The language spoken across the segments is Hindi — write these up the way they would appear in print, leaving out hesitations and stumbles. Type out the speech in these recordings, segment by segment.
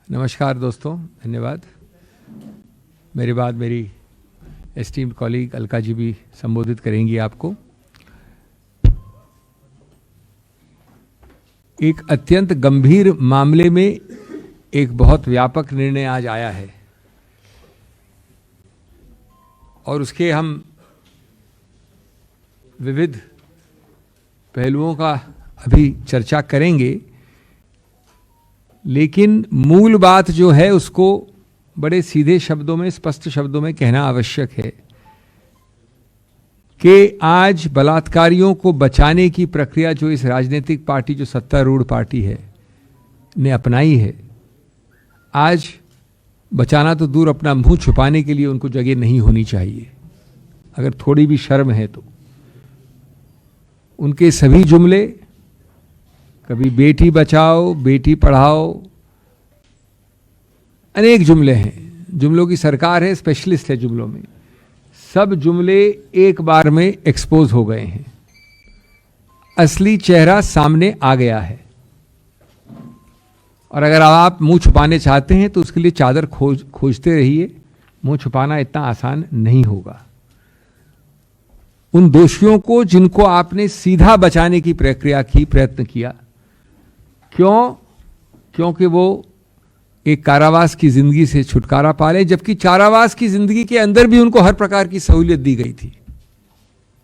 नमस्कार दोस्तों, धन्यवाद। मेरे बाद मेरी एस्टीम्ड कॉलीग अलका जी भी संबोधित करेंगी आपको। एक अत्यंत गंभीर मामले में एक बहुत व्यापक निर्णय आज आया है और उसके हम विविध पहलुओं का अभी चर्चा करेंगे, लेकिन मूल बात जो है उसको बड़े सीधे शब्दों में, स्पष्ट शब्दों में कहना आवश्यक है कि आज बलात्कारियों को बचाने की प्रक्रिया जो इस राजनीतिक पार्टी, जो सत्तारूढ़ पार्टी है, ने अपनाई है, आज बचाना तो दूर, अपना मुंह छुपाने के लिए उनको जगह नहीं होनी चाहिए। अगर थोड़ी भी शर्म है तो उनके सभी जुमले, कभी बेटी बचाओ, बेटी पढ़ाओ, अनेक जुमले हैं। जुमलों की सरकार है, स्पेशलिस्ट है जुमलों में। सब जुमले एक बार में एक्सपोज हो गए हैं, असली चेहरा सामने आ गया है। और अगर आप मुंह छुपाने चाहते हैं तो उसके लिए चादर खोजते रहिए। मुंह छुपाना इतना आसान नहीं होगा। उन दोषियों को जिनको आपने सीधा बचाने की प्रक्रिया की, प्रयत्न किया, क्योंकि वो एक कारावास की जिंदगी से छुटकारा पा ले, जबकि कारावास की जिंदगी के अंदर भी उनको हर प्रकार की सहूलियत दी गई थी,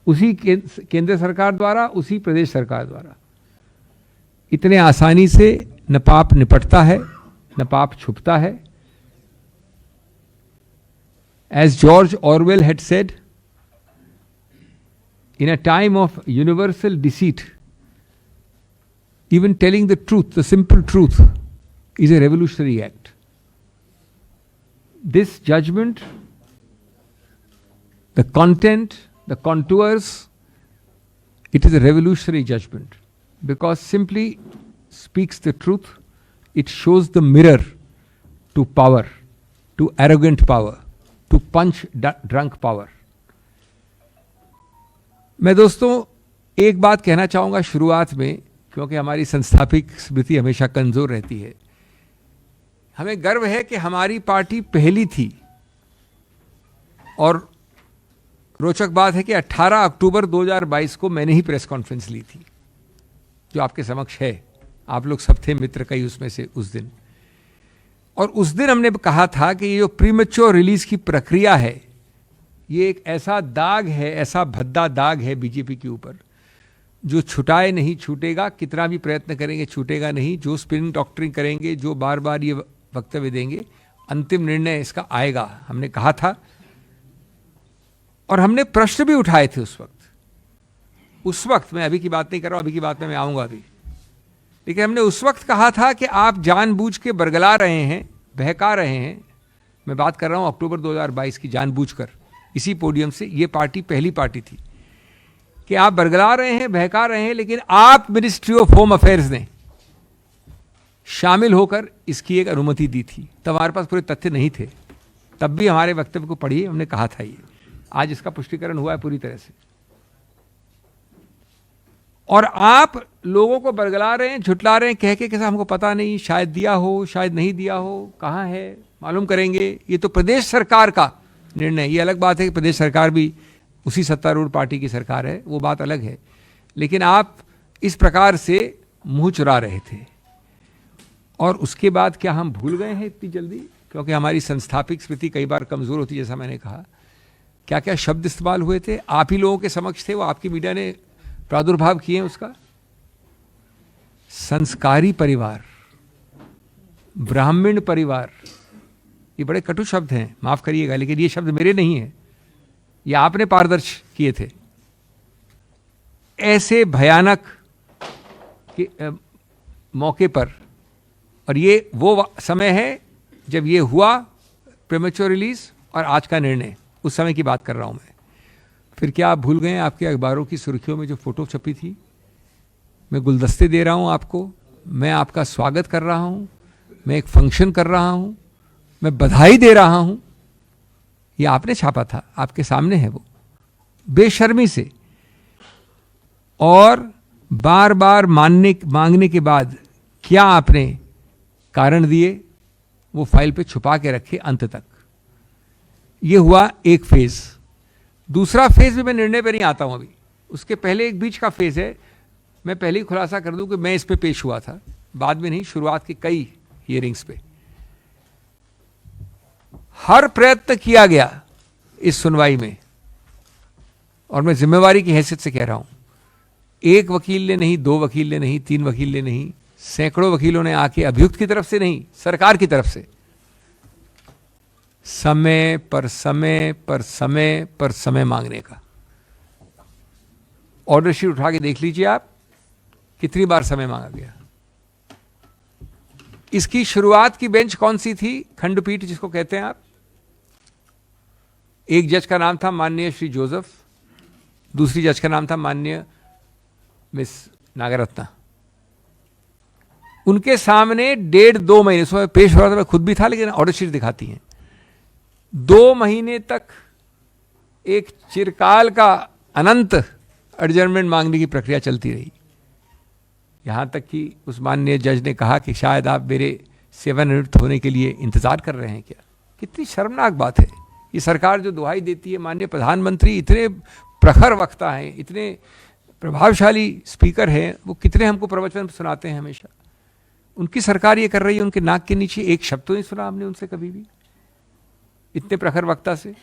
उसी केंद्र सरकार द्वारा, उसी प्रदेश सरकार द्वारा। इतने आसानी से न पाप निपटता है, न पाप छुपता है। As George Orwell had said, in a time of universal deceit, even telling the truth, the simple truth, is a revolutionary act. This judgment, the content, the contours, it is a revolutionary judgment because simply speaks the truth. It shows the mirror to power, to arrogant power, to punch drunk power. मैं दोस्तों एक बात कहना चाहूँगा शुरुआत में, क्योंकि हमारी संस्थापिक स्मृति हमेशा कमज़ोर रहती है। हमें गर्व है कि हमारी पार्टी पहली थी, और रोचक बात है कि 18 अक्टूबर 2022 को मैंने ही प्रेस कॉन्फ्रेंस ली थी, जो आपके समक्ष है। आप लोग सब थे मित्र कई उसमें से उस दिन। और उस दिन हमने कहा था कि ये जो प्रीमेच्योर रिलीज की प्रक्रिया है, ये एक ऐसा दाग है, ऐसा भद्दा दाग है बीजेपी के ऊपर, जो छुटाए नहीं छूटेगा। कितना भी प्रयत्न करेंगे छूटेगा नहीं। जो स्पिन डॉक्टरिंग करेंगे, जो बार बार ये वक्तव्य देंगे, अंतिम निर्णय इसका आएगा, हमने कहा था। और हमने प्रश्न भी उठाए थे उस वक्त मैं अभी की बात नहीं कर रहा हूं, अभी की बात में मैं आऊंगा अभी। लेकिन हमने उस वक्त कहा था कि आप जानबूझ के बरगला रहे हैं, बहका रहे हैं। मैं बात कर रहा हूं अक्टूबर 2022 की, जानबूझकर इसी पोडियम से। ये पार्टी पहली पार्टी थी कि आप बरगला रहे हैं, बहका रहे हैं, लेकिन आप मिनिस्ट्री ऑफ होम अफेयर्स ने शामिल होकर इसकी एक अनुमति दी थी। तब हमारे पास पूरे तथ्य नहीं थे, तब भी हमारे वक्तव्य को पढ़िए, हमने कहा था ये। आज इसका पुष्टिकरण हुआ है पूरी तरह से। और आप लोगों को बरगला रहे हैं, झुटला रहे हैं, कह के कैसा हमको पता नहीं, शायद दिया हो, शायद नहीं दिया हो, कहाँ है मालूम करेंगे। ये तो प्रदेश सरकार का निर्णय। ये अलग बात है कि प्रदेश सरकार भी उसी सत्तारूढ़ पार्टी की सरकार है, वो बात अलग है। लेकिन आप इस प्रकार से मुंह चुरा रहे थे। और उसके बाद क्या हम भूल गए हैं इतनी जल्दी? क्योंकि हमारी संस्थापिक स्मृति कई बार कमज़ोर होती है, जैसा मैंने कहा। क्या क्या शब्द इस्तेमाल हुए थे, आप ही लोगों के समक्ष थे, वो आपकी मीडिया ने प्रादुर्भाव किए हैं उसका। संस्कारी परिवार, ब्राह्मण परिवार, ये बड़े कटु शब्द हैं, माफ करिएगा, लेकिन ये शब्द मेरे नहीं हैं, ये आपने पारदर्श किए थे। ऐसे भयानक मौके पर, और ये वो समय है जब ये हुआ प्रीमेच्योर रिलीज, और आज का निर्णय, उस समय की बात कर रहा हूं मैं। फिर क्या आप भूल गए आपके अखबारों की सुर्खियों में जो फोटो छपी थी? मैं गुलदस्ते दे रहा हूं आपको, मैं आपका स्वागत कर रहा हूं, मैं एक फंक्शन कर रहा हूं, मैं बधाई दे रहा हूं। ये आपने छापा था, आपके सामने है वो, बेशर्मी से। और बार बार मांगने के बाद क्या आपने कारण दिए वो फाइल पे छुपा के रखे अंत तक। ये हुआ एक फेज। दूसरा फेज भी मैं निर्णय पे नहीं आता हूं अभी, उसके पहले एक बीच का फेज है। मैं पहले ही खुलासा कर दूं कि मैं इस पे पेश हुआ था, बाद में नहीं, शुरुआत की कई हियरिंग्स पे। हर प्रयत्न किया गया इस सुनवाई में, और मैं जिम्मेवारी की हैसियत से कह रहा हूं, एक वकील ने नहीं, दो वकील ने नहीं, तीन वकील ने नहीं, सैकड़ों वकीलों ने आके अभियुक्त की तरफ से नहीं, सरकार की तरफ से समय पर समय पर समय पर समय मांगने का। ऑर्डर शीट उठा के देख लीजिए आप, कितनी बार समय मांगा गया। इसकी शुरुआत की बेंच कौन सी थी? खंडपीठ जिसको कहते हैं आप। एक जज का नाम था माननीय श्री जोसेफ, दूसरी जज का नाम था माननीय मिस नागरत्ना। उनके सामने 1.5-2 महीने, उसमें पेश हो रहा था, मैं खुद भी था, लेकिन ऑर्डर शीट दिखाती हैं, 2 महीने तक एक चिरकाल का अनंत एडजर्नमेंट मांगने की प्रक्रिया चलती रही। यहां तक कि उस माननीय जज ने कहा कि शायद आप मेरे सेवानिवृत्त होने के लिए इंतजार कर रहे हैं क्या। कितनी शर्मनाक बात है। ये सरकार जो दुहाई देती है, माननीय प्रधानमंत्री इतने प्रखर वक्ता हैं, इतने प्रभावशाली स्पीकर हैं, वो कितने हमको प्रवचन सुनाते हैं हमेशा। उनकी सरकार ये कर रही है, उनके नाक के नीचे एक शब्द तो नहीं सुना हमने उनसे कभी भी, इतने प्रखर वक्ता से।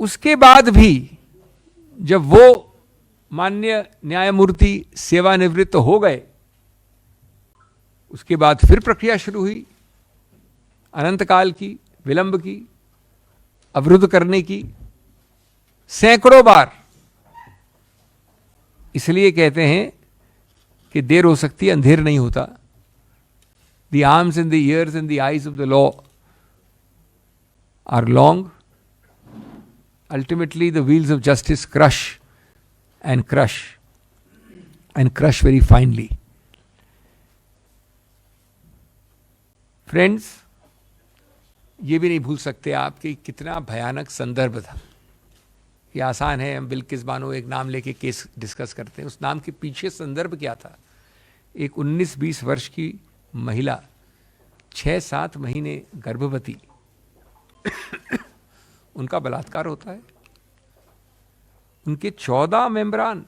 उसके बाद भी जब वो माननीय न्यायमूर्ति सेवानिवृत्त हो गए, उसके बाद फिर प्रक्रिया शुरू हुई, अनंत काल की, विलंब की, अवरुद्ध करने की, सैकड़ों बार। इसलिए कहते हैं कि देर हो सकती है, अंधेर नहीं होता। The arms and the ears and the eyes of the law are long. Ultimately, the wheels of justice crush and crush and crush very finely. Friends, ये भी नहीं भूल सकते आप कि कितना भयानक संदर्भ था। ये आसान है, हम बिल्किस बानो एक नाम लेके केस डिस्कस करते हैं, उस नाम के पीछे संदर्भ क्या था। एक 19-20 वर्ष की महिला, 6-7 महीने गर्भवती, उनका बलात्कार होता है। उनके 14 मेंबरान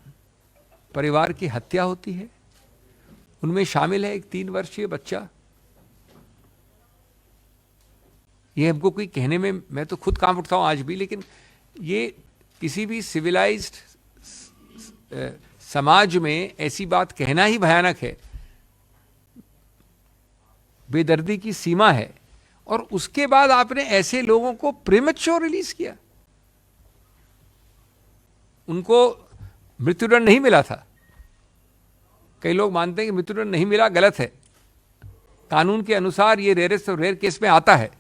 परिवार की हत्या होती है। उनमें शामिल है एक 3 वर्षीय बच्चा। ये हमको कोई कहने में, मैं तो खुद कांप उठता हूं आज भी, लेकिन ये किसी भी सिविलाइज्ड समाज में ऐसी बात कहना ही भयानक है, बेदर्दी की सीमा है। और उसके बाद आपने ऐसे लोगों को प्रीमेच्योर रिलीज किया। उनको मृत्युदंड नहीं मिला था। कई लोग मानते हैं कि मृत्युदंड नहीं मिला, गलत है। कानून के अनुसार ये रेयरेस्ट और रेयर केस में आता है,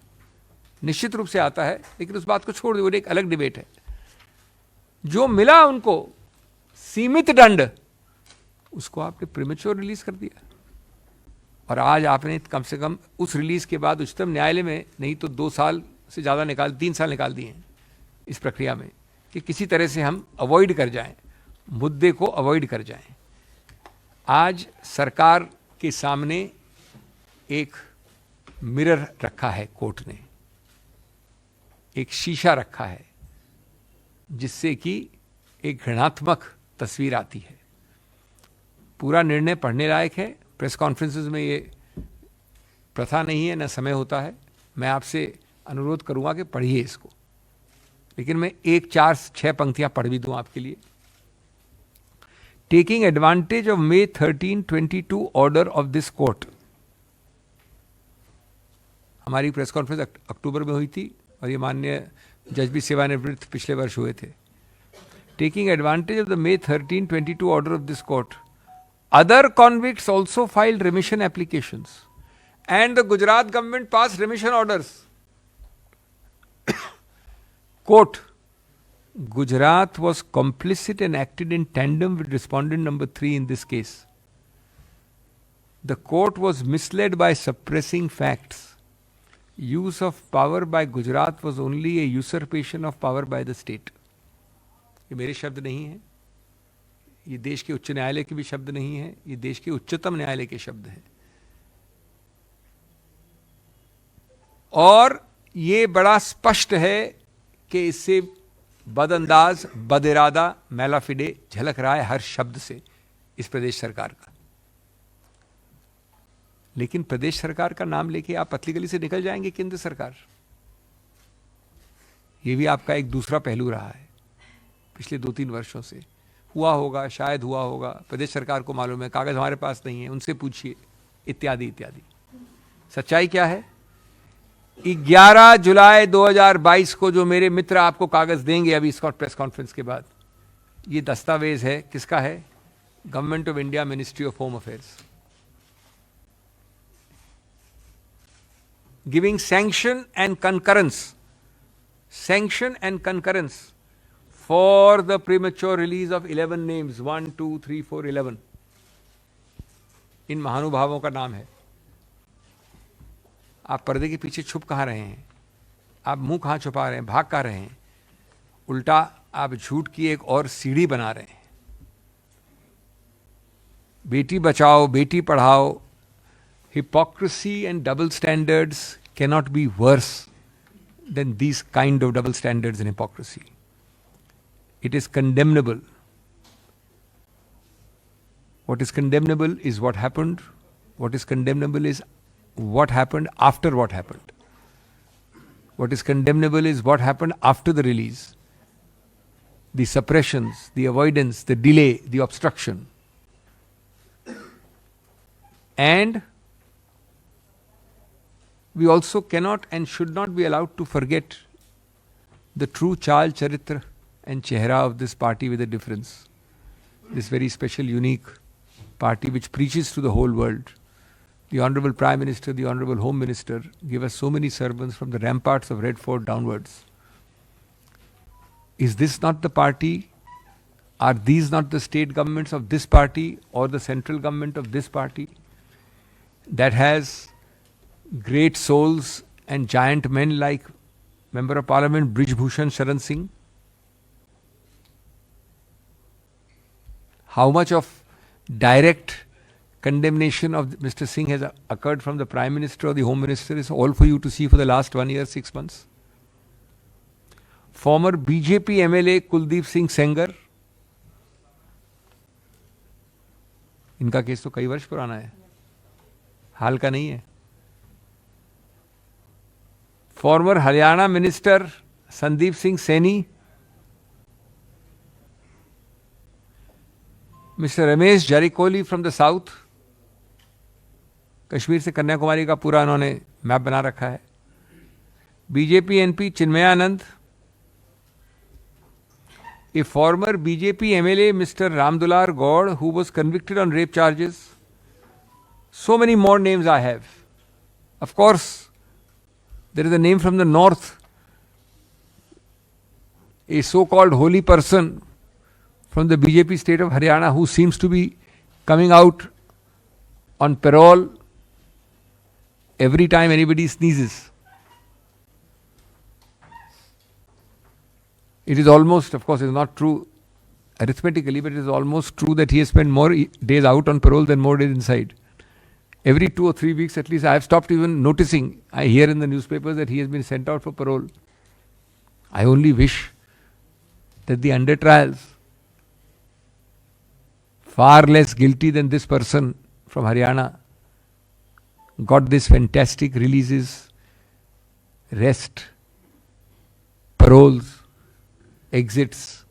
निश्चित रूप से आता है, लेकिन उस बात को छोड़ दो, एक अलग डिबेट है। जो मिला उनको सीमित दंड, उसको आपने प्रीमेच्योर रिलीज कर दिया। और आज आपने कम से कम उस रिलीज के बाद उच्चतम न्यायालय में नहीं तो 2 साल से ज़्यादा 3 साल निकाल दिए हैं इस प्रक्रिया में, कि किसी तरह से हम अवॉइड कर जाएं, मुद्दे को अवॉइड कर जाएं। आज सरकार के सामने एक मिरर रखा है कोर्ट ने, एक शीशा रखा है, जिससे कि एक घृणात्मक तस्वीर आती है। पूरा निर्णय पढ़ने लायक है। प्रेस कॉन्फ्रेंसेस में ये प्रथा नहीं है, न समय होता है। मैं आपसे अनुरोध करूंगा कि पढ़िए इसको, लेकिन मैं 4-6 पंक्तियां पढ़ भी दूं आपके लिए। Taking advantage of May 13, 2022 order of this court. हमारी प्रेस कॉन्फ्रेंस अक्टूबर में हुई थी और ये माननीय जज भी सेवानिवृत्त पिछले वर्ष हुए थे। Taking advantage of the May 13, 2022 order of this court, other convicts also filed remission applications and the Gujarat government passed remission orders. Quote, Gujarat was complicit and acted in tandem with respondent number 3 in this case. The court was misled by suppressing facts. Use of power by Gujarat was only a usurpation of power by the state. ये मेरे शब्द नहीं हैं, ये देश के उच्च न्यायालय के भी शब्द नहीं है, ये देश के उच्चतम न्यायालय के शब्द हैं। और ये बड़ा स्पष्ट है कि इससे बदअंदाज, बदिरादा, मैलाफिडे झलक रहा है हर शब्द से इस प्रदेश सरकार का। लेकिन प्रदेश सरकार का नाम लेके आप पतली गली से निकल जाएंगे केंद्र सरकार। ये भी आपका एक दूसरा पहलू रहा है पिछले 2-3 वर्षों से। हुआ होगा, शायद हुआ होगा, प्रदेश सरकार को मालूम है, कागज हमारे पास नहीं है, उनसे पूछिए, इत्यादि इत्यादि। सच्चाई क्या है? 11 जुलाई 2022 को जो मेरे मित्र आपको कागज देंगे अभी इस प्रेस कॉन्फ्रेंस के बाद, ये दस्तावेज है, किसका है? Government of India, ministry of home affairs, giving sanction and concurrence for the premature release of 11 names, 1, 2, 3, 4, 11. इन महानुभावों का नाम है। आप पर्दे के पीछे छुप कहाँ रहे हैं? आप मुंह कहाँ छुपा रहे हैं? भाग कहाँ रहे हैं? उल्टा आप झूठ की एक और सीढ़ी बना रहे हैं। Beti Bachao, Beti Padhao, hypocrisy and double standards cannot be worse than these kind of double standards and hypocrisy. It is condemnable. What is condemnable is what happened. What is condemnable is what happened after what happened. What is condemnable is what happened after the release. The suppressions, the avoidance, the delay, the obstruction. And we also cannot and should not be allowed to forget the true Chal, Charitra and Chehra of this party with a difference. This very special, unique party which preaches to the whole world. The Honorable Prime Minister, the Honorable Home Minister give us so many sermons from the ramparts of Red Fort downwards. Is this not the party? Are these not the state governments of this party or the central government of this party that has great souls and giant men like Member of Parliament Brij Bhushan Sharan Singh? How much of direct condemnation of Mr. Singh has occurred from the Prime Minister or the Home Minister is all for you to see for the last 1 year, 6 months. Former BJP MLA Kuldeep Singh Sengar, इनका केस तो कई वर्ष पुराना है, हाल का नहीं है. Former Haryana Minister Sandeep Singh Saini, Mr. Ramesh Jarikoli from the South, Kashmir से कन्याकुमारी का पूरा उन्होंने मैप बना रखा है. BJP NP Chinmayanand, a former BJP MLA Mr. Ramdular Gaur who was convicted on rape charges. So many more names I have. Of course, there is a name from the north, a so-called holy person from the BJP state of Haryana who seems to be coming out on parole every time anybody sneezes. It is almost, of course, it is not true arithmetically, but it is almost true that he has spent more days out on parole than more days inside. Every 2 or 3 weeks at least, I have stopped even noticing. I hear in the newspapers that he has been sent out for parole. I only wish that the under trials, far less guilty than this person from Haryana, got this fantastic releases, rest, paroles, exits.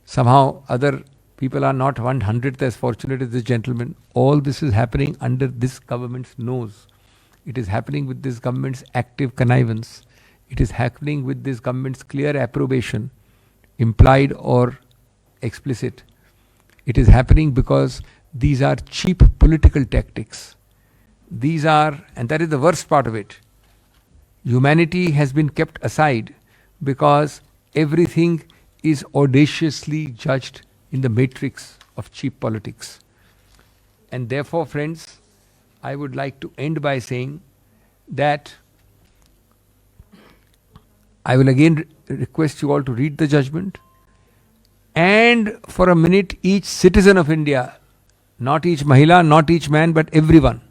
Somehow other people are not 1/100th as fortunate as this gentleman. All this is happening under this government's nose. It is happening with this government's active connivance. It is happening with this government's clear approbation, implied or explicit. It is happening because these are cheap political tactics. These are, and that is the worst part of it, humanity has been kept aside because everything is audaciously judged in the matrix of cheap politics. And therefore, friends, I would like to end by saying that I will again request you all to read the judgment, and for a minute each citizen of India, not each Mahila, not each man, but everyone,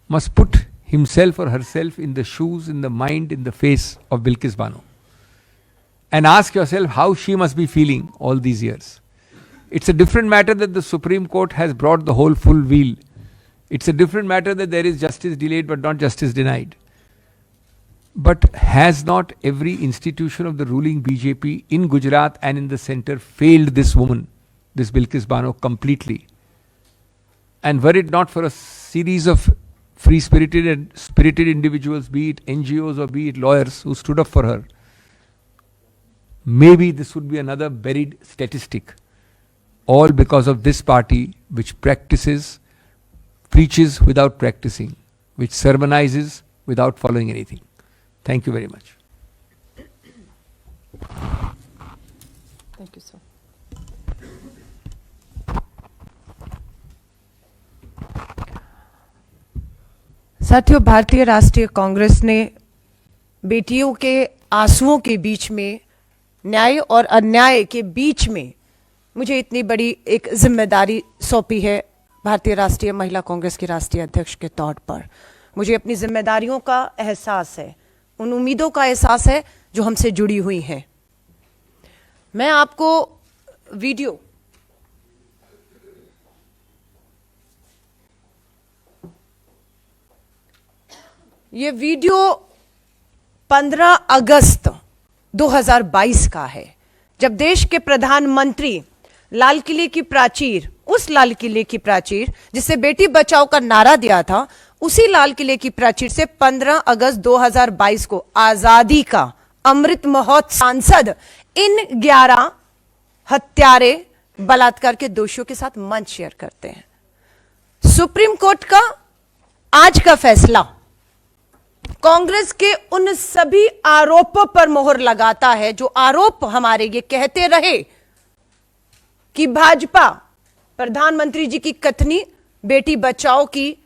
must put himself or herself in the shoes, in the mind, in the face of Bilkis Bano. And ask yourself how she must be feeling all these years. It's a different matter that the Supreme Court has brought the whole full wheel. It's a different matter that there is justice delayed but not justice denied. But has not every institution of the ruling BJP in Gujarat and in the center failed this woman, this Bilkis Bano, completely? And were it not for a series of free-spirited and spirited individuals, be it NGOs or be it lawyers who stood up for her, maybe this would be another buried statistic. All because of this party which preaches without practicing, which sermonizes without following anything. Thank you very much. Thank you, sir. साथियों, भारतीय राष्ट्रीय कांग्रेस ने बेटियों के आंसुओं के बीच में, न्याय और अन्याय के बीच में मुझे इतनी बड़ी एक जिम्मेदारी सौंपी है भारतीय राष्ट्रीय महिला कांग्रेस की राष्ट्रीय अध्यक्ष के तौर पर। मुझे अपनी जिम्मेदारियों का एहसास है, उन उम्मीदों का एहसास है जो हमसे जुड़ी हुई हैं। मैं आपको ये वीडियो 15 अगस्त 2022 का है, जब देश के प्रधानमंत्री लाल किले की प्राचीर, उस लाल किले की प्राचीर जिसे बेटी बचाओ का नारा दिया था, उसी लाल किले की प्राचीर से 15 अगस्त 2022 को आजादी का अमृत महोत्सव सांसद इन 11 हत्यारे बलात्कार के दोषियों के साथ मंच शेयर करते हैं। सुप्रीम कोर्ट का आज का फैसला कांग्रेस के उन सभी आरोपों पर मोहर लगाता है जो आरोप हमारे ये कहते रहे कि भाजपा प्रधानमंत्री जी की कथनी बेटी बचाओ की,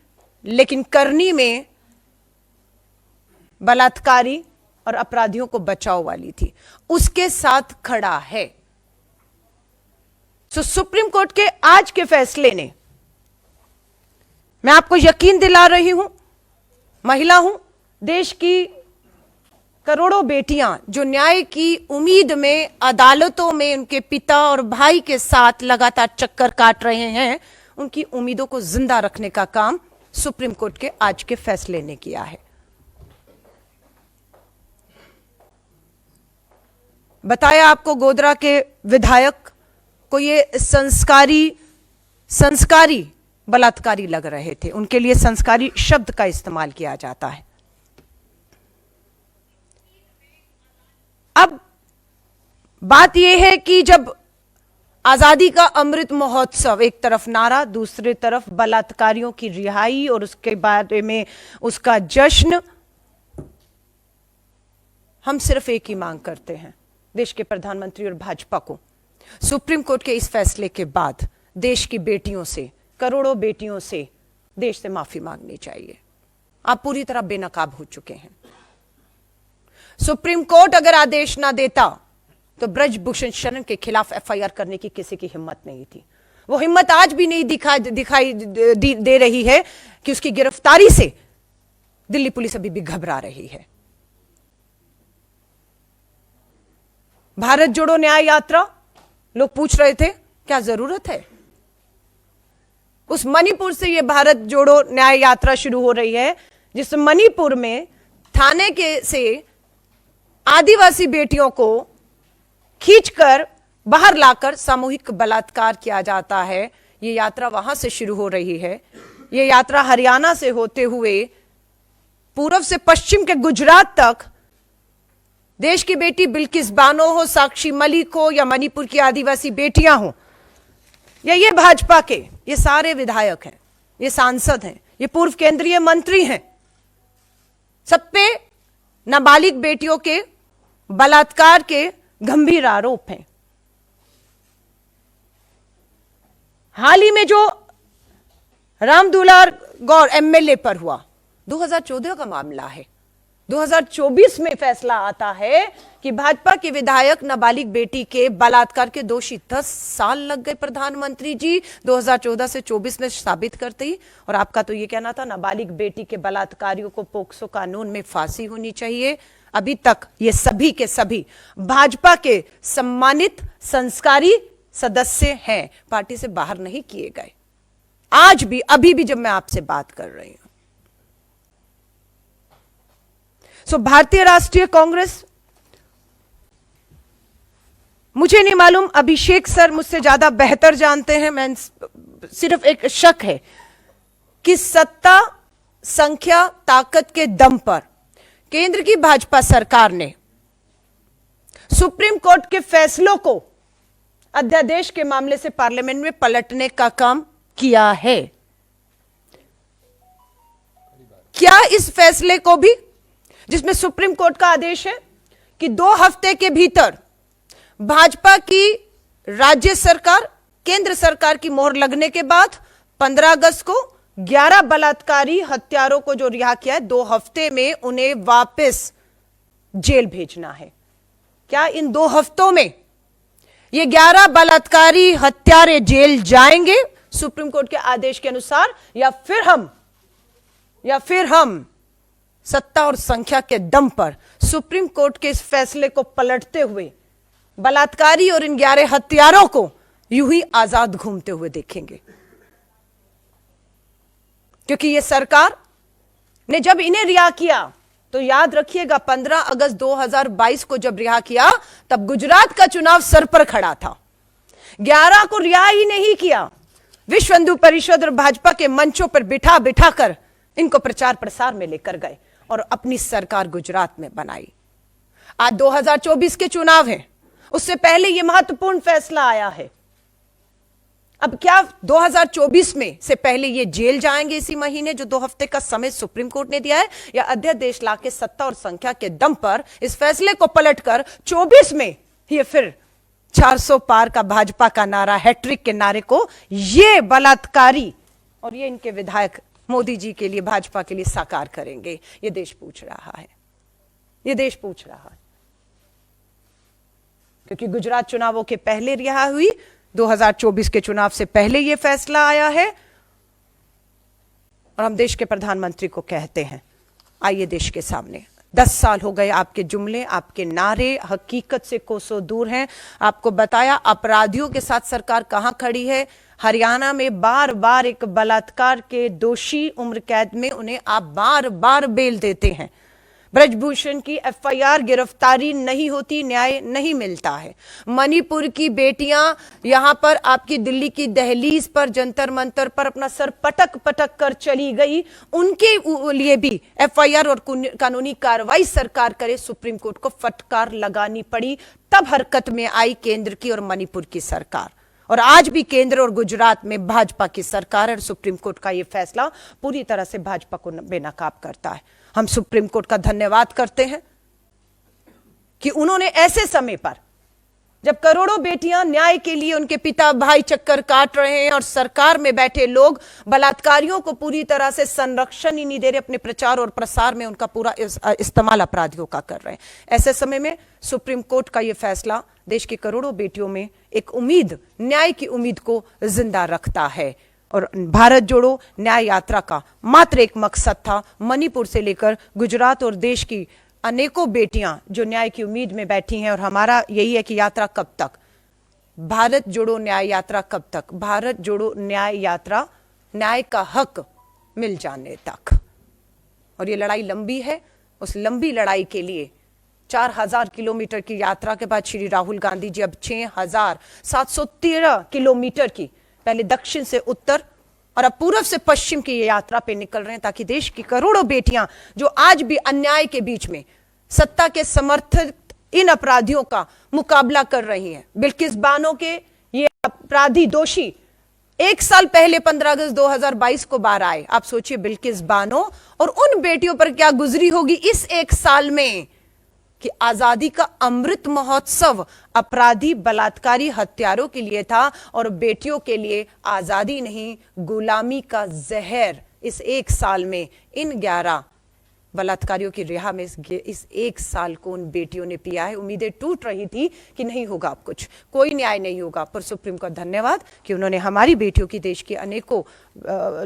लेकिन करनी में बलात्कारी और अपराधियों को बचाओ वाली थी, उसके साथ खड़ा है। तो सुप्रीम कोर्ट के आज के फैसले ने, मैं आपको यकीन दिला रही हूं, महिला हूं, देश की करोड़ों बेटियां जो न्याय की उम्मीद में अदालतों में उनके पिता और भाई के साथ लगातार चक्कर काट रहे हैं, उनकी उम्मीदों को जिंदा रखने का काम सुप्रीम कोर्ट के आज के फैसले ने किया है। बताया आपको, गोधरा के विधायक को ये संस्कारी बलात्कारी लग रहे थे, उनके लिए संस्कारी शब्द का इस्तेमाल किया जाता है। अब बात यह है कि जब आजादी का अमृत महोत्सव एक तरफ नारा, दूसरी तरफ बलात्कारियों की रिहाई और उसके बारे में उसका जश्न, हम सिर्फ एक ही मांग करते हैं देश के प्रधानमंत्री और भाजपा को, सुप्रीम कोर्ट के इस फैसले के बाद देश की बेटियों से, करोड़ों बेटियों से देश से माफी मांगनी चाहिए। आप पूरी तरह बेनकाब हो चुके हैं। सुप्रीम कोर्ट अगर आदेश ना देता तो ब्रजभूषण शरण के खिलाफ एफआईआर करने की किसी की हिम्मत नहीं थी। वो हिम्मत आज भी नहीं दिखाई दे रही है कि उसकी गिरफ्तारी से दिल्ली पुलिस अभी भी घबरा रही है। भारत जोड़ो न्याय यात्रा, लोग पूछ रहे थे क्या जरूरत है? उस मणिपुर से ये भारत जोड़ो न्याय यात्रा शुरू हो रही है, जिस मणिपुर में थाने के से आदिवासी बेटियों को खींचकर बाहर लाकर सामूहिक बलात्कार किया जाता है। ये यात्रा वहां से शुरू हो रही है। ये यात्रा हरियाणा से होते हुए पूर्व से पश्चिम के गुजरात तक देश की बेटी बिल्किस बानो हो, साक्षी मलिक हो, या मणिपुर की आदिवासी बेटियां हो, या ये भाजपा के ये सारे विधायक हैं, ये सांसद हैं, ये पूर्व केंद्रीय मंत्री हैं, सब पे नाबालिग बेटियों के बलात्कार के गंभीर आरोप हैं। हाल ही में जो रामदुलार गौर एमएलए पर हुआ, 2014 का मामला है। 2024 में फैसला आता है कि भाजपा के विधायक नाबालिग बेटी के बलात्कार के दोषी। 10 साल लग गए प्रधानमंत्री जी 2014 से 24 में साबित करते ही। और आपका तो ये कहना था नाबालिग बेटी के बलात्कारियों को पोक्सो कानून में फांसी होनी चाहिए। अभी तक ये सभी के सभी भाजपा के सम्मानित संस्कारी सदस्य हैं, पार्टी से बाहर नहीं किए गए। आज भी, अभी भी जब मैं आपसे बात कर रही हूं। भारतीय राष्ट्रीय कांग्रेस, मुझे नहीं मालूम, अभिषेक सर मुझसे ज्यादा बेहतर जानते हैं, मैं सिर्फ एक शक है कि सत्ता, संख्या, ताकत के दम पर केंद्र की भाजपा सरकार ने सुप्रीम कोर्ट के फैसलों को अध्यादेश के मामले से पार्लियामेंट में पलटने का काम किया है। क्या इस फैसले को भी, जिसमें सुप्रीम कोर्ट का आदेश है कि 2 हफ्ते के भीतर भाजपा की राज्य सरकार, केंद्र सरकार की मोहर लगने के बाद 15 अगस्त को 11 बलात्कारी हत्यारों को जो रिहा किया है, 2 हफ्ते में उन्हें वापस जेल भेजना है। क्या इन 2 हफ्तों में ये 11 बलात्कारी हत्यारे जेल जाएंगे सुप्रीम कोर्ट के आदेश के अनुसार, या फिर हम सत्ता और संख्या के दम पर सुप्रीम कोर्ट के इस फैसले को पलटते हुए बलात्कारी और इन 11 हत्यारों को यूं ही आजाद घूमते हुए देखेंगे? क्योंकि ये सरकार ने जब इन्हें रिहा किया, तो याद रखिएगा 15 अगस्त 2022 को जब रिहा किया, तब गुजरात का चुनाव सर पर खड़ा था। 11 को रिहा ही नहीं किया, विश्व हिंदू परिषद और भाजपा के मंचों पर बिठा बिठा कर इनको प्रचार प्रसार में लेकर गए और अपनी सरकार गुजरात में बनाई। आज 2024 के चुनाव हैं, उससे पहले यह महत्वपूर्ण फैसला आया है। अब क्या 2024 में से पहले ये जेल जाएंगे इसी महीने, जो 2 हफ्ते का समय सुप्रीम कोर्ट ने दिया है, या अध्यादेश लाके सत्ता और संख्या के दम पर इस फैसले को पलटकर 24 में ये फिर 400 पार का भाजपा का नारा, हैट्रिक के नारे को ये बलात्कारी और ये इनके विधायक मोदी जी के लिए, भाजपा के लिए साकार करेंगे? ये देश पूछ रहा है, ये देश पूछ रहा है। क्योंकि गुजरात चुनावों के पहले रिहा हुई, 2024 के चुनाव से पहले यह फैसला आया है, और हम देश के प्रधानमंत्री को कहते हैं, आइए देश के सामने, 10 साल हो गए आपके जुमले, आपके नारे हकीकत से कोसों दूर हैं। आपको बताया अपराधियों के साथ सरकार कहां खड़ी है। हरियाणा में बार बार एक बलात्कार के दोषी उम्र कैद में उन्हें आप बार बार बेल देते हैं। ब्रजभूषण की एफआईआर, गिरफ्तारी नहीं होती, न्याय नहीं मिलता है। मणिपुर की बेटियां यहां पर आपकी दिल्ली की दहलीज पर, जंतर मंतर पर अपना सर पटक पटक कर चली गई, उनके लिए भी एफआईआर और कानूनी कार्रवाई सरकार करे, सुप्रीम कोर्ट को फटकार लगानी पड़ी। तब हरकत में आई केंद्र की और मणिपुर की सरकार। और आज भी केंद्र और गुजरात में भाजपा की सरकार है। सुप्रीम कोर्ट का यह फैसला पूरी तरह से भाजपा को बेनकाब करता है। हम सुप्रीम कोर्ट का धन्यवाद करते हैं कि उन्होंने ऐसे समय पर, जब करोड़ों बेटियां न्याय के लिए, उनके पिता भाई चक्कर काट रहे हैं और सरकार में बैठे लोग बलात्कारियों को पूरी तरह से संरक्षण ही नहीं दे रहे, अपने प्रचार और प्रसार में उनका पूरा इस्तेमाल अपराधियों का कर रहे हैं, ऐसे समय में सुप्रीम कोर्ट का यह फैसला देश की करोड़ों बेटियों में एक उम्मीद, न्याय की उम्मीद को जिंदा रखता है। और भारत जोड़ो न्याय यात्रा का मात्र एक मकसद था, मणिपुर से लेकर गुजरात और देश की अनेकों बेटियां जो न्याय की उम्मीद में बैठी हैं। और हमारा यही है कि यात्रा कब तक, भारत जोड़ो न्याय यात्रा कब तक, भारत जोड़ो न्याय यात्रा न्याय का हक मिल जाने तक। और ये लड़ाई लंबी है, उस लंबी लड़ाई के लिए 4000 किलोमीटर की यात्रा के बाद श्री राहुल गांधी जी अब 6713 किलोमीटर की, पहले दक्षिण से उत्तर और अब पूर्व से पश्चिम की ये यात्रा पे निकल रहे हैं, ताकि देश की करोड़ों बेटियां जो आज भी अन्याय के बीच में सत्ता के समर्थित इन अपराधियों का मुकाबला कर रही हैं। बिल्किस बानो के ये अपराधी दोषी 1 साल पहले 15 अगस्त 2022 को बाहर आए। आप सोचिए बिल्किस बानो और उन बेटियों पर क्या गुजरी होगी इस 1 साल में, कि आजादी का अमृत महोत्सव अपराधी बलात्कारी हत्यारों के लिए था और बेटियों के लिए आजादी नहीं, गुलामी का जहर इस 1 साल में इन 11 बलात्कारियों की रिहा में इस 1 साल को उन बेटियों ने पिया है। उम्मीदें टूट रही थी कि नहीं होगा अब कुछ, कोई न्याय नहीं होगा, पर सुप्रीम कोर्ट धन्यवाद कि उन्होंने हमारी बेटियों की, देश के अनेकों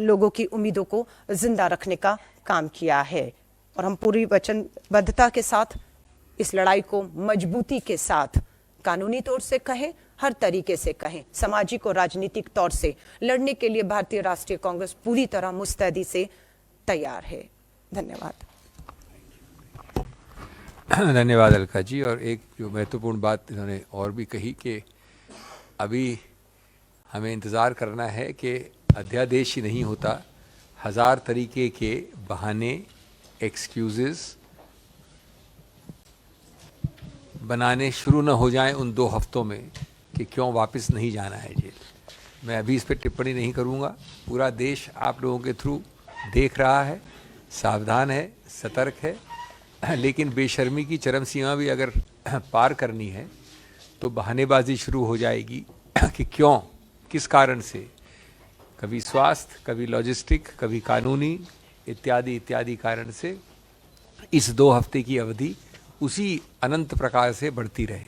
लोगों की उम्मीदों को जिंदा रखने का काम किया है। और हम पूरी वचनबद्धता के साथ इस लड़ाई को मजबूती के साथ कानूनी तौर से कहें, हर तरीके से कहें, सामाजिक और राजनीतिक तौर से लड़ने के लिए भारतीय राष्ट्रीय कांग्रेस पूरी तरह मुस्तैदी से तैयार है। धन्यवाद। धन्यवाद अलका जी। और एक जो महत्वपूर्ण बात इन्होंने और भी कही कि अभी हमें इंतज़ार करना है कि अध्यादेश ही नहीं होता, 1000 तरीके के बहाने, एक्सक्यूज़ेस बनाने शुरू न हो जाएं उन 2 हफ्तों में कि क्यों वापस नहीं जाना है जेल। मैं अभी इस पर टिप्पणी नहीं करूंगा। पूरा देश आप लोगों के थ्रू देख रहा है, सावधान है, सतर्क है, लेकिन बेशर्मी की चरम सीमा भी अगर पार करनी है तो बहानेबाजी शुरू हो जाएगी कि क्यों, किस कारण से, कभी स्वास्थ्य, कभी लॉजिस्टिक, कभी कानूनी, इत्यादि इत्यादि कारण से इस 2 हफ्ते की अवधि उसी अनंत प्रकार से बढ़ती रहे।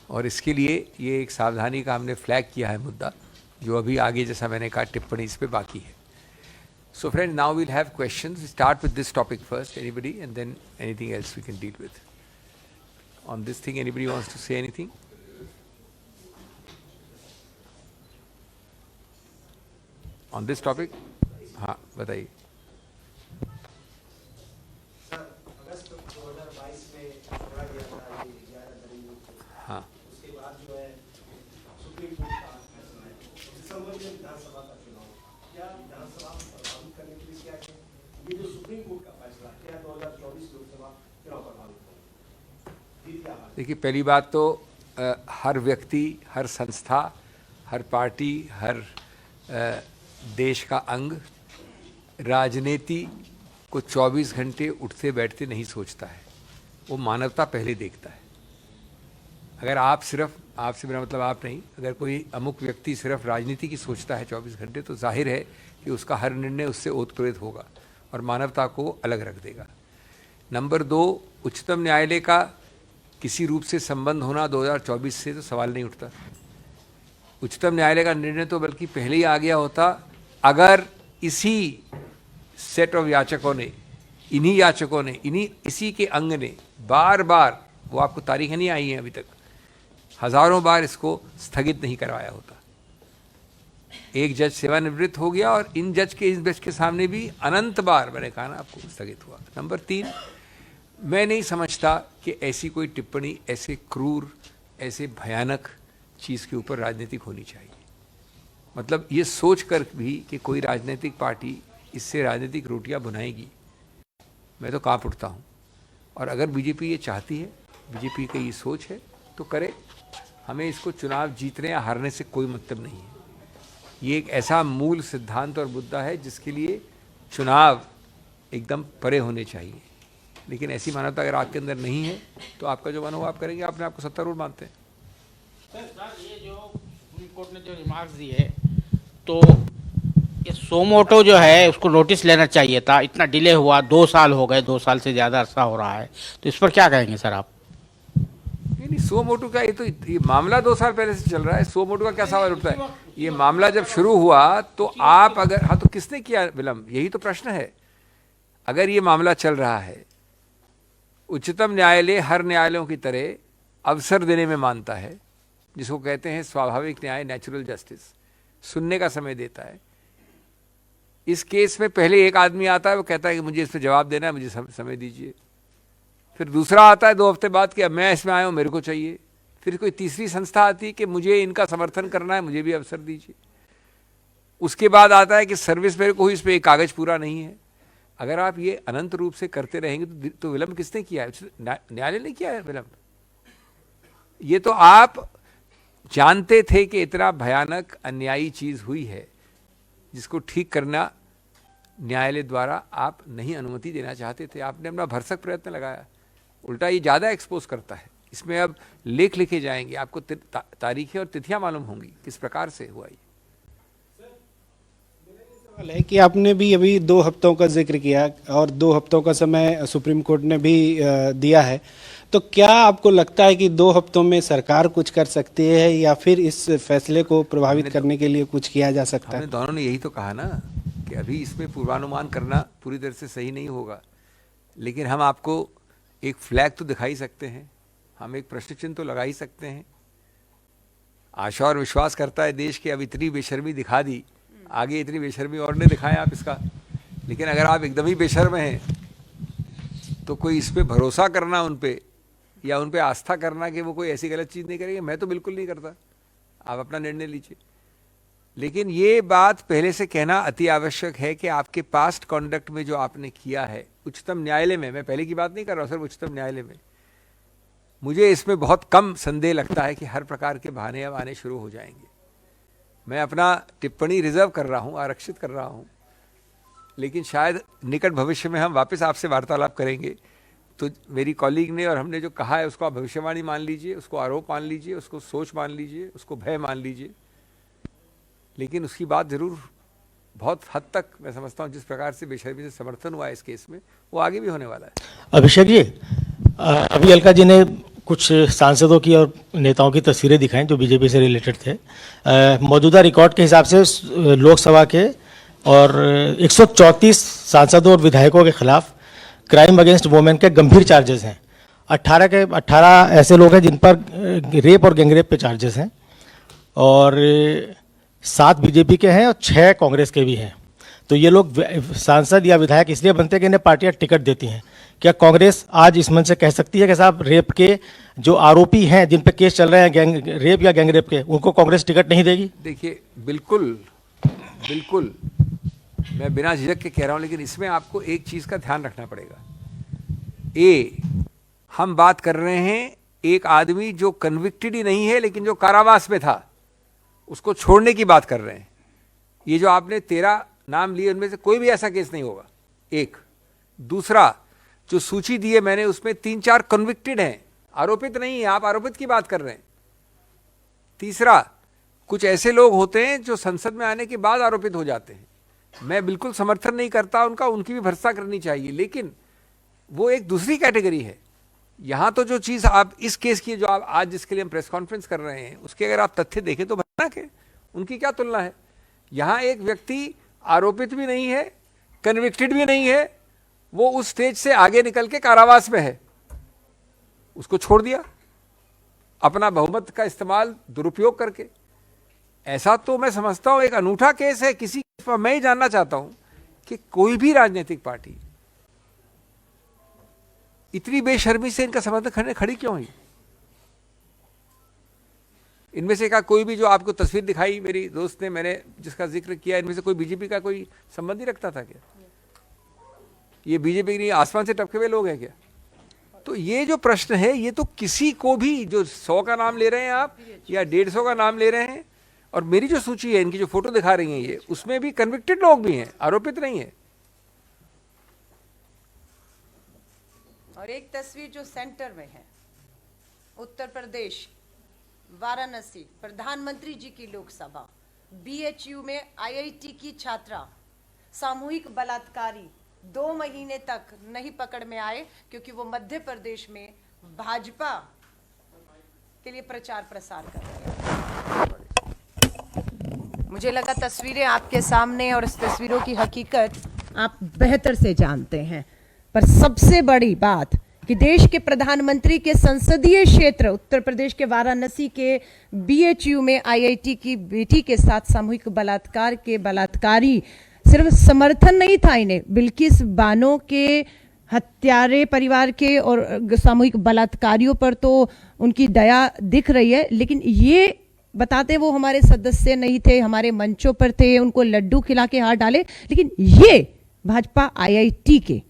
और इसके लिए ये एक सावधानी का हमने फ्लैग किया है मुद्दा, जो अभी आगे जैसा मैंने कहा टिप्पणी इस पे बाकी है। So friends, now we'll have questions. We start with this topic first, anybody, and then anything else we can deal with. On this thing, anybody wants to say anything? On this topic? हाँ, बताइए। हाँ, उसके बाद जो है सुप्रीम कोर्ट का फैसला है, दिसंबर में विधानसभा का चुनाव, क्या विधानसभा को प्रभावित करने के लिए क्या है ये जो सुप्रीम कोर्ट का फैसला, क्या 2024 लोकसभा चुनाव प्रभावित होगा? देखिए, पहली बात तो हर व्यक्ति, हर संस्था, हर पार्टी, हर देश का अंग राजनीति को 24 घंटे उठते बैठते नहीं सोचता है, वो मानवता पहले देखता है। अगर आप सिर्फ, आपसे मेरा मतलब आप नहीं, अगर कोई अमुक व्यक्ति सिर्फ राजनीति की सोचता है 24 घंटे, तो जाहिर है कि उसका हर निर्णय उससे ओतप्रोत होगा और मानवता को अलग रख देगा। नंबर 2, उच्चतम न्यायालय का किसी रूप से संबंध होना 2024 से तो सवाल नहीं उठता। उच्चतम न्यायालय का निर्णय तो बल्कि पहले ही आ गया होता, अगर इसी सेट ऑफ याचकों ने, इन्हीं याचकों ने, इसी के अंग ने बार बार, वो आपको तारीखें नहीं आई हैं अभी तक, हजारों बार इसको स्थगित नहीं करवाया होता। एक जज सेवानिवृत्त हो गया और इन जज के सामने भी अनंत बार मैंने कहा ना आपको स्थगित हुआ। नंबर 3, मैं नहीं समझता कि ऐसी कोई टिप्पणी ऐसे क्रूर, ऐसे भयानक चीज़ के ऊपर राजनीतिक होनी चाहिए। मतलब ये सोच कर भी कि कोई राजनीतिक पार्टी इससे राजनीतिक रोटियां बनाएगी, मैं तो कांप उठता हूँ। और अगर बीजेपी ये चाहती है, बीजेपी की ये सोच है, तो करे। हमें इसको चुनाव जीतने या हारने से कोई मतलब नहीं है। ये एक ऐसा मूल सिद्धांत और मुद्दा है जिसके लिए चुनाव एकदम परे होने चाहिए। लेकिन ऐसी मानवता अगर आपके अंदर नहीं है तो आपका जो मन हो आप करेंगे। आपने आपको सत्तारूढ़ मानते हैं। सर, ये जो सुप्रीम कोर्ट ने जो रिमार्क्स दिए, तो ये सोमोटो जो है उसको नोटिस लेना चाहिए था। इतना डिले हुआ, 2 साल हो गए, 2 साल से ज़्यादा अरसा हो रहा है, तो इस पर क्या कहेंगे सर आप? नहीं, सोमोटो का ये मामला 2 साल पहले से चल रहा है। सोमोटो का क्या सवाल उठता है? ये मामला जब शुरू हुआ तो आप अगर, हाँ, तो किसने किया विलंब, यही तो प्रश्न है। अगर ये मामला चल रहा है, उच्चतम न्यायालय हर न्यायालयों की तरह अवसर देने में मानता है, जिसको कहते हैं स्वाभाविक न्याय, नेचुरल जस्टिस, सुनने का समय देता है। इस केस में पहले एक आदमी आता है, वो कहता है कि मुझे इस पर जवाब देना है, मुझे समय दीजिए। फिर दूसरा आता है 2 हफ्ते बाद कि अब मैं इसमें आया हूँ, मेरे को चाहिए। फिर कोई तीसरी संस्था आती है कि मुझे इनका समर्थन करना है, मुझे भी अवसर दीजिए। उसके बाद आता है कि सर्विस मेरे को हुई, इस पर एक कागज पूरा नहीं है। अगर आप ये अनंत रूप से करते रहेंगे तो विलंब किसने किया है? न्यायालय ने किया है विलंब। ये तो आप जानते थे कि इतना भयानक अन्यायी चीज हुई है, जिसको ठीक करना न्यायालय द्वारा आप नहीं अनुमति देना चाहते थे। आपने अपना भरसक प्रयत्न लगाया, उल्टा ये ज़्यादा एक्सपोज करता है। इसमें अब लेख लिखे जाएंगे, आपको तारीखें और तिथियां मालूम होंगी किस प्रकार से हुआ ये। सवाल है कि आपने भी अभी 2 हफ्तों का जिक्र किया और 2 हफ्तों का समय सुप्रीम कोर्ट ने भी दिया है, तो क्या आपको लगता है कि 2 हफ्तों में सरकार कुछ कर सकती है या फिर इस फैसले को प्रभावित करने के लिए कुछ किया जा सकता है? हमने दोनों ने यही तो कहा ना कि अभी इसमें पूर्वानुमान करना पूरी तरह से सही नहीं होगा, लेकिन हम आपको एक फ्लैग तो दिखा ही सकते हैं, हम एक प्रश्न चिन्ह तो लगा ही सकते हैं। आशा और विश्वास करता है देश की अब इतनी बेशर्मी दिखा दी, आगे इतनी बेशर्मी और नहीं दिखाएं आप इसका। लेकिन अगर आप एकदम ही बेशर्म हैं तो कोई इस पे भरोसा करना उन पे या उन पे आस्था करना कि वो कोई ऐसी गलत चीज़ नहीं करेंगे, मैं तो बिल्कुल नहीं करता। आप अपना निर्णय लीजिए। लेकिन ये बात पहले से कहना अति आवश्यक है कि आपके पास्ट कॉन्डक्ट में जो आपने किया है उच्चतम न्यायालय में, मैं पहले की बात नहीं कर रहा हूँ, सिर्फ उच्चतम न्यायालय में, मुझे इसमें बहुत कम संदेह लगता है कि हर प्रकार के बहाने अब आने शुरू हो जाएंगे। मैं अपना टिप्पणी रिजर्व कर रहा हूँ, आरक्षित कर रहा हूँ, लेकिन शायद निकट भविष्य में हम वापस आपसे वार्तालाप करेंगे तो मेरी कॉलीग ने और हमने जो कहा है उसको आप भविष्यवाणी मान लीजिए, उसको आरोप मान लीजिए, उसको सोच मान लीजिए, उसको भय मान लीजिए, लेकिन उसकी बात ज़रूर बहुत हद तक मैं समझता हूँ जिस प्रकार से बेशर्मी से समर्थन हुआ है इस केस में, वो आगे भी होने वाला है। अभिषेक जी, अभी अलका जी ने कुछ सांसदों की और नेताओं की तस्वीरें दिखाई जो बीजेपी से रिलेटेड थे। मौजूदा रिकॉर्ड के हिसाब से लोकसभा के और 134 सांसदों और विधायकों के खिलाफ क्राइम अगेंस्ट वुमेन के गंभीर चार्जेस हैं। 18 ऐसे लोग हैं जिन पर रेप और गैंगरेप पे चार्जेस हैं और 7 बीजेपी के हैं और 6 कांग्रेस के भी हैं। तो ये लोग सांसद या विधायक इसलिए बनते हैं कि इन्हें पार्टियां टिकट देती हैं। क्या कांग्रेस आज इस मंच से कह सकती है कि साहब रेप के जो आरोपी हैं जिन पे केस चल रहे हैं रेप या गैंगरेप के, उनको कांग्रेस टिकट नहीं देगी? देखिए, बिल्कुल बिल्कुल मैं बिना झिझक के कह रहा हूं, लेकिन इसमें आपको एक चीज का ध्यान रखना पड़ेगा। हम बात कर रहे हैं एक आदमी जो कन्विक्टेड ही नहीं है लेकिन जो कारावास में था, उसको छोड़ने की बात कर रहे हैं। ये जो आपने 13 नाम लिए उनमें से कोई भी ऐसा केस नहीं होगा। एक दूसरा जो सूची दी है मैंने उसमें 3-4 कन्विक्टेड हैं, आरोपित नहीं है, आप आरोपित की बात कर रहे हैं। तीसरा, कुछ ऐसे लोग होते हैं जो संसद में आने के बाद आरोपित हो जाते हैं। मैं बिल्कुल समर्थन नहीं करता उनका, उनकी भी भर्त्सना करनी चाहिए, लेकिन वो एक दूसरी कैटेगरी है। यहाँ तो जो चीज़ आप इस केस की जो आप आज जिसके लिए हम प्रेस कॉन्फ्रेंस कर रहे हैं उसके अगर आप तथ्य देखें तो भयानक है, उनकी क्या तुलना है। यहाँ एक व्यक्ति आरोपित भी नहीं है, कन्विक्टेड भी नहीं है, वो उस स्टेज से आगे निकल के कारावास में है, उसको छोड़ दिया अपना बहुमत का इस्तेमाल दुरुपयोग करके। ऐसा तो मैं समझता हूं एक अनूठा केस है किसी पर। मैं ही जानना चाहता हूं कि कोई भी राजनीतिक पार्टी इतनी बेशर्मी से इनका समर्थन करने खड़ी क्यों हुई? इनमें से का कोई भी जो आपको तस्वीर दिखाई मेरी दोस्त ने, मैंने जिसका जिक्र किया, इनमें से कोई बीजेपी का कोई संबंध ही रखता था क्या? ये बीजेपी के लिए आसमान से टपके हुए लोग हैं क्या? तो ये जो प्रश्न है ये तो किसी को भी, जो 100 का नाम ले रहे हैं आप या 150 का नाम ले रहे हैं, और मेरी जो सूची है इनकी जो फोटो दिखा रही हैं ये, उसमें भी कन्विक्टेड लोग भी हैं, आरोपित नहीं है। और एक तस्वीर जो सेंटर में है, उत्तर प्रदेश वाराणसी, प्रधानमंत्री जी की लोकसभा, बीएचयू में आईआईटी की छात्रा, सामूहिक बलात्कारी 2 महीने तक नहीं पकड़ में आए क्योंकि वो मध्य प्रदेश में भाजपा के लिए प्रचार प्रसार कर रहे हैं। मुझे लगा तस्वीरें आपके सामने और इस तस्वीरों की हकीकत आप बेहतर से जानते हैं, पर सबसे बड़ी बात कि देश के प्रधानमंत्री के संसदीय क्षेत्र उत्तर प्रदेश के वाराणसी के बीएचयू में आईआईटी की बेटी के साथ सामूहिक बलात्कार के बलात्कारी सिर्फ समर्थन नहीं था इन्हें, बिल्किस बानो के हत्यारे परिवार के और सामूहिक बलात्कारियों पर तो उनकी दया दिख रही है, लेकिन ये बताते वो हमारे सदस्य नहीं थे, हमारे मंचों पर थे, उनको लड्डू खिला के हाथ डाले, लेकिन ये भाजपा आईआईटी के,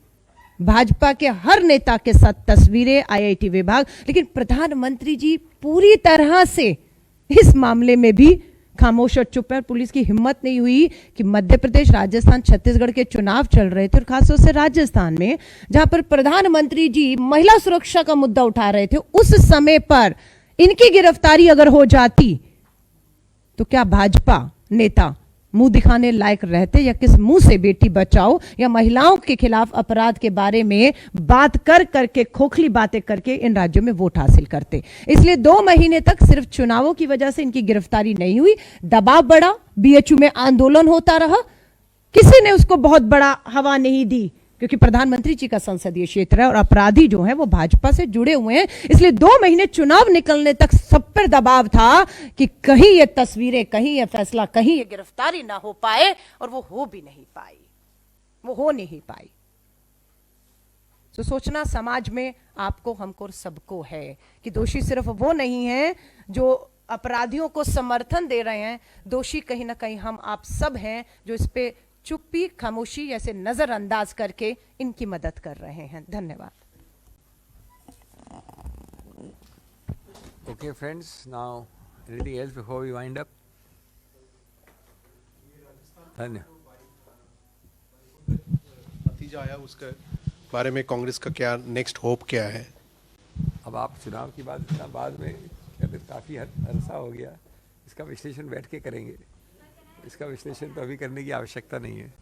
भाजपा के हर नेता के साथ तस्वीरें, आईआईटी विभाग, लेकिन प्रधानमंत्री जी पूरी तरह से इस मामले में भी खामोश और चुप है। पुलिस की हिम्मत नहीं हुई कि मध्य प्रदेश, राजस्थान, छत्तीसगढ़ के चुनाव चल रहे थे और खासतौर से राजस्थान में जहां पर प्रधानमंत्री जी महिला सुरक्षा का मुद्दा उठा रहे थे, उस समय पर इनकी गिरफ्तारी अगर हो जाती तो क्या भाजपा नेता मुंह दिखाने लायक रहते या किस मुंह से बेटी बचाओ या महिलाओं के खिलाफ अपराध के बारे में बात कर करके, खोखली बातें करके इन राज्यों में वोट हासिल करते। इसलिए 2 महीने तक सिर्फ चुनावों की वजह से इनकी गिरफ्तारी नहीं हुई, दबाव बढ़ा, बीएचयू में आंदोलन होता रहा, किसी ने उसको बहुत बड़ा हवा नहीं दी क्योंकि प्रधानमंत्री जी का संसदीय क्षेत्र है और अपराधी जो है वो भाजपा से जुड़े हुए हैं। इसलिए 2 महीने चुनाव निकलने तक सब पर दबाव था कि कहीं ये तस्वीरें, कहीं ये फैसला, कहीं ये गिरफ्तारी ना हो पाए, और वो हो भी नहीं पाई, वो हो नहीं पाई। तो सोचना समाज में आपको, हमको, सबको है कि दोषी सिर्फ वो नहीं है जो अपराधियों को समर्थन दे रहे हैं, दोषी कहीं ना कहीं हम आप सब हैं जो इस पे चुप्पी, खामोशी ऐसे नजरअंदाज करके इनकी मदद कर रहे हैं। धन्यवाद। Okay, friends, now anything else before we wind up? धन्यवाद। नतीजा आया, उसके बारे में कांग्रेस का क्या नेक्स्ट होप क्या है? अब आप चुनाव की बात बाद में, काफ़ी अरसा हो गया, इसका विश्लेषण बैठ के करेंगे। इसका विश्लेषण तो अभी करने की आवश्यकता नहीं है।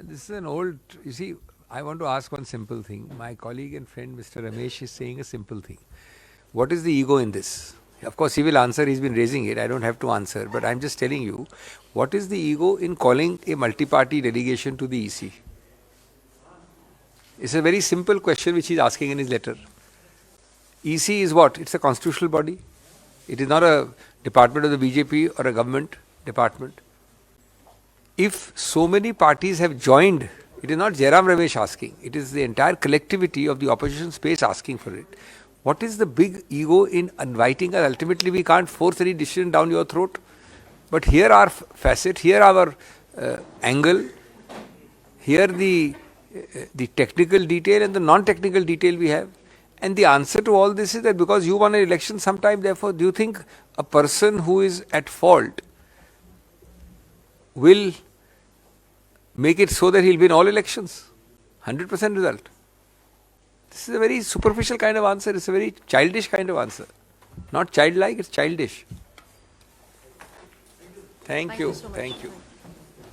This is an old, you see, I want to ask one simple thing. My colleague and friend Mr. Ramesh is saying a simple thing. What is the ego in this? Of course, he will answer, he's been raising it, I don't have to answer, but I'm just telling you, what is the ego in calling a multi-party delegation to the EC? It's a very simple question which he's asking in his letter. EC is what? It's a constitutional body. It is not a department of the BJP or a government department. If so many parties have joined, it is not Jairam Ramesh asking, it is the entire collectivity of the opposition space asking for it. What is the big ego in inviting us? Ultimately, we can't force any decision down your throat. But here our facet, here our angle, here the technical detail and the non-technical detail we have. And the answer to all this is that because you won an election sometime, therefore, do you think a person who is at fault will make it so that he'll win all elections? 100% result. This is a very superficial kind of answer. It's a very childish kind of answer. Not childlike, it's childish. Thank you. Thank you.